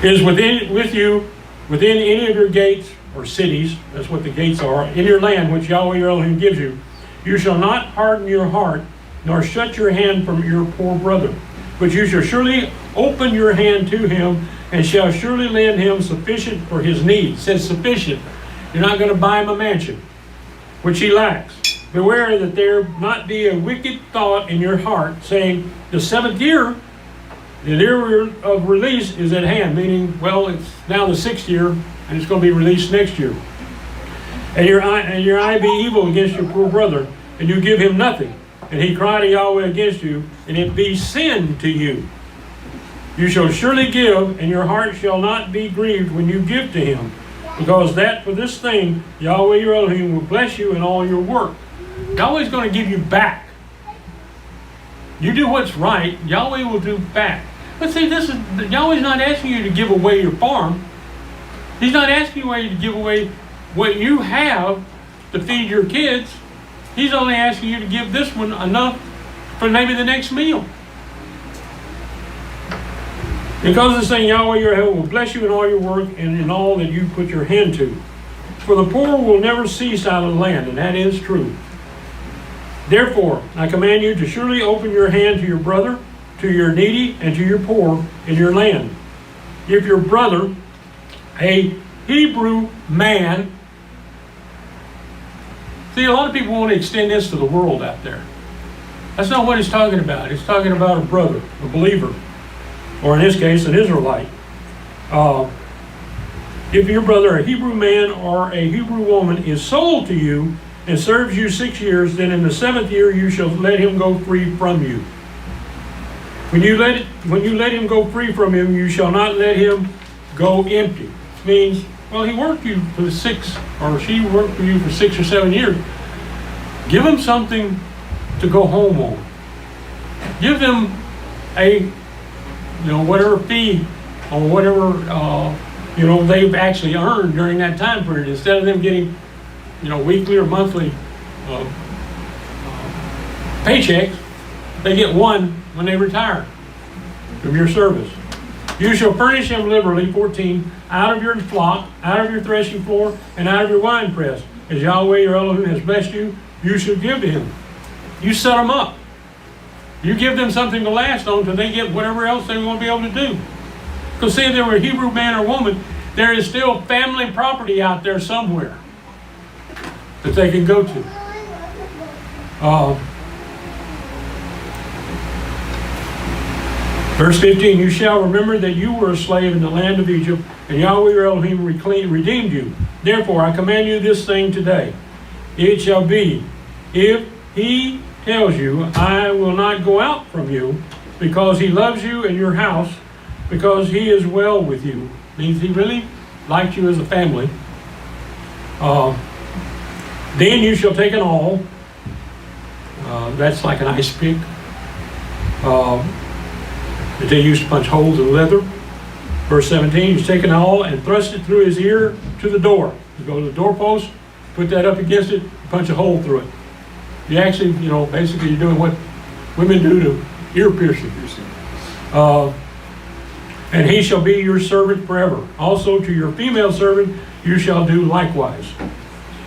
Is with you within any of your gates or cities. That's what the gates are. In your land, which Yahweh your Elohim gives you. You shall not harden your heart, nor shut your hand from your poor brother. But you shall surely open your hand to him, and shall surely lend him sufficient for his needs. It says sufficient. You're not going to buy him a mansion, which he lacks. Beware that there not be a wicked thought in your heart, saying, the 7th year, the year of release is at hand, meaning, well, it's now the 6th year, and it's going to be released next year. And your eye be evil against your poor brother, and you give him nothing, and he cry to Yahweh against you, and it be sin to you. You shall surely give, and your heart shall not be grieved when you give to him, because that for this thing Yahweh your Elohim will bless you in all your work. Yahweh's going to give you back You do what's right, Yahweh will do back. But see, Yahweh's not asking you to give away your farm. He's not asking you to give away what you have to feed your kids. He's only asking you to give this one enough for maybe the next meal. Because of this thing, Yahweh your Heaven will bless you in all your work and in all that you put your hand to. For the poor will never cease out of the land, and that is true. Therefore, I command you to surely open your hand to your brother, to your needy, and to your poor in your land. If your brother, a Hebrew man, see, a lot of people want to extend this to the world out there. That's not what he's talking about. He's talking about a brother, a believer, or in this case, an Israelite. If your brother, a Hebrew man or a Hebrew woman, is sold to you and serves you 6 years, then in the 7th year you shall let him go free from you. When you let him go free from him, you shall not let him go empty. Which means, well, he worked you for 6, or she worked for you for 6 or 7 years. Give them something to go home on. Give them a, whatever fee or whatever, they've actually earned during that time period. Instead of them getting, weekly or monthly paychecks, they get one when they retire from your service. You shall furnish him liberally, 14, out of your flock, out of your threshing floor, and out of your winepress. As Yahweh your Elohim has blessed you, you shall give to him. You set them up. You give them something to last on until they get whatever else they want to be able to do. Because see, if they were a Hebrew man or woman, there is still family property out there somewhere that they can go to. Verse 15, you shall remember that you were a slave in the land of Egypt, and Yahweh your Elohim redeemed you. Therefore, I command you this thing today. It shall be, if he tells you, I will not go out from you, because he loves you and your house, because he is well with you. Means he really likes you as a family. Then you shall take an awl. That's like an ice pick. That they used to punch holes in leather. Verse 17, you take an awl and thrust it through his ear to the door. You go to the doorpost, put that up against it, punch a hole through it. You actually, basically you're doing what women do to ear piercing. And he shall be your servant forever. Also to your female servant you shall do likewise.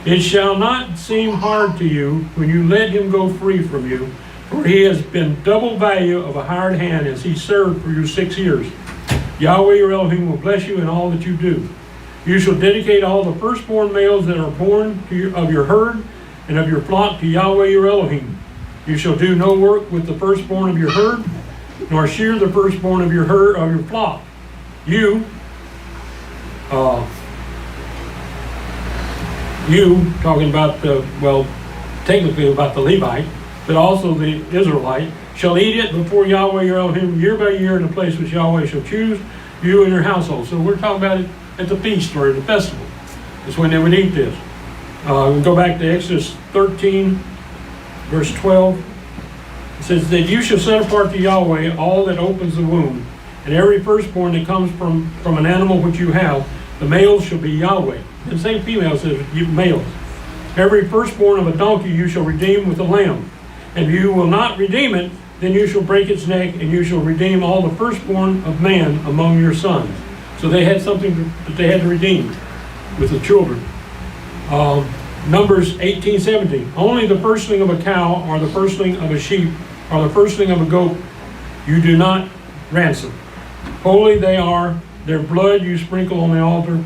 It shall not seem hard to you when you let him go free from you, for he has been double value of a hired hand as he served for you 6 years. Yahweh your Elohim will bless you in all that you do. You shall dedicate all the firstborn males that are born of your herd and of your flock to Yahweh your Elohim. You shall do no work with the firstborn of your herd, nor shear the firstborn of your herd of your flock. You, talking about technically about the Levite, but also the Israelite, shall eat it before Yahweh your Elohim year by year in the place which Yahweh shall choose, you and your household. So we're talking about it at the feast or at the festival. That's when they would eat this. We go back to Exodus 13, verse 12. It says that you shall set apart to Yahweh all that opens the womb, and every firstborn that comes from an animal which you have, the males shall be Yahweh. The same female says males. Every firstborn of a donkey you shall redeem with a lamb. And if you will not redeem it, then you shall break its neck, and you shall redeem all the firstborn of man among your sons. So they had something that they had to redeem with the children. Numbers 18:17. Only the firstling of a cow, or the firstling of a sheep, or the firstling of a goat, you do not ransom. Holy they are, their blood you sprinkle on the altar,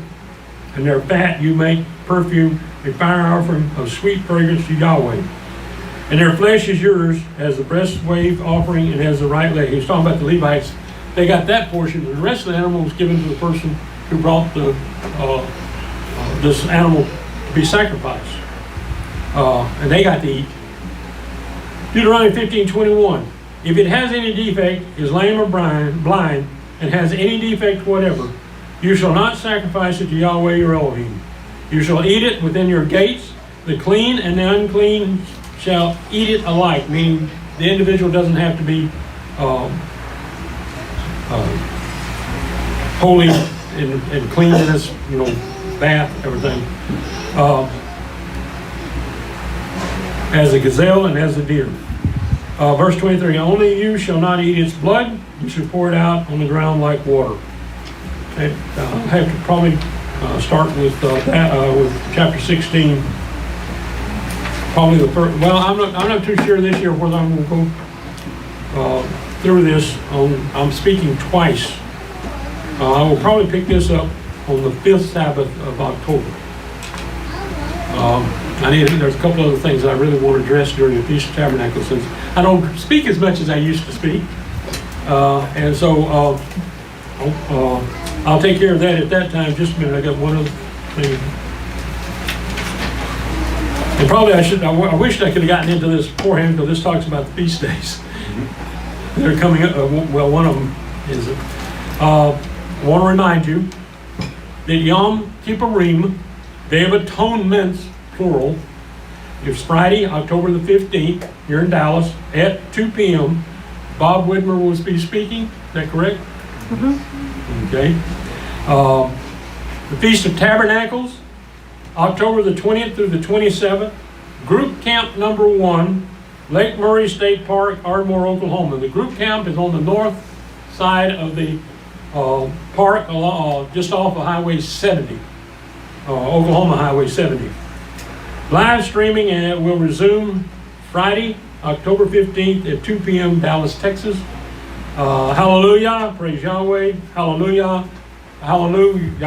and their fat you make perfume, a fire offering of sweet fragrance to Yahweh. And their flesh is yours as the breast wave offering and as the right leg. He's talking about the Levites. They got that portion, and the rest of the animal was given to the person who brought this animal to be sacrificed. And they got to eat. Deuteronomy 15:21. If it has any defect, is lame or blind, and has any defect whatever, you shall not sacrifice it to Yahweh your Elohim. You shall eat it within your gates. The clean and the unclean shall eat it alike, meaning the individual doesn't have to be holy and cleanliness, bath, everything. As a gazelle and as a deer. Verse 23, only you shall not eat its blood, you should pour it out on the ground like water. Okay, I'll have to probably start with chapter 16. Probably the first, well, I'm not too sure this year whether I'm going to go through this. I'm speaking twice. I will probably pick this up on the 5th Sabbath of October. There's a couple other things I really want to address during the Feast of Tabernacles, since I don't speak as much as I used to speak. And so I'll take care of that at that time. Just a minute, I got one other thing. And probably I wished I could have gotten into this beforehand, because this talks about the feast days. They're coming up, well, one of them is, I want to remind you that Yom Kippurim, Day of Atonement, plural, is Friday, October the 15th, here in Dallas, at 2 p.m. Bob Widmer will be speaking, is that correct? Mm-hmm. Okay. The Feast of Tabernacles, October the 20th through the 27th, Group Camp number 1, Lake Murray State Park, Ardmore, Oklahoma. The group camp is on the north side of the park, just off of Highway 70, Oklahoma Highway 70. Live streaming will resume Friday, October 15th at 2 p.m. Dallas, Texas. Hallelujah, praise Yahweh, hallelujah, hallelujah.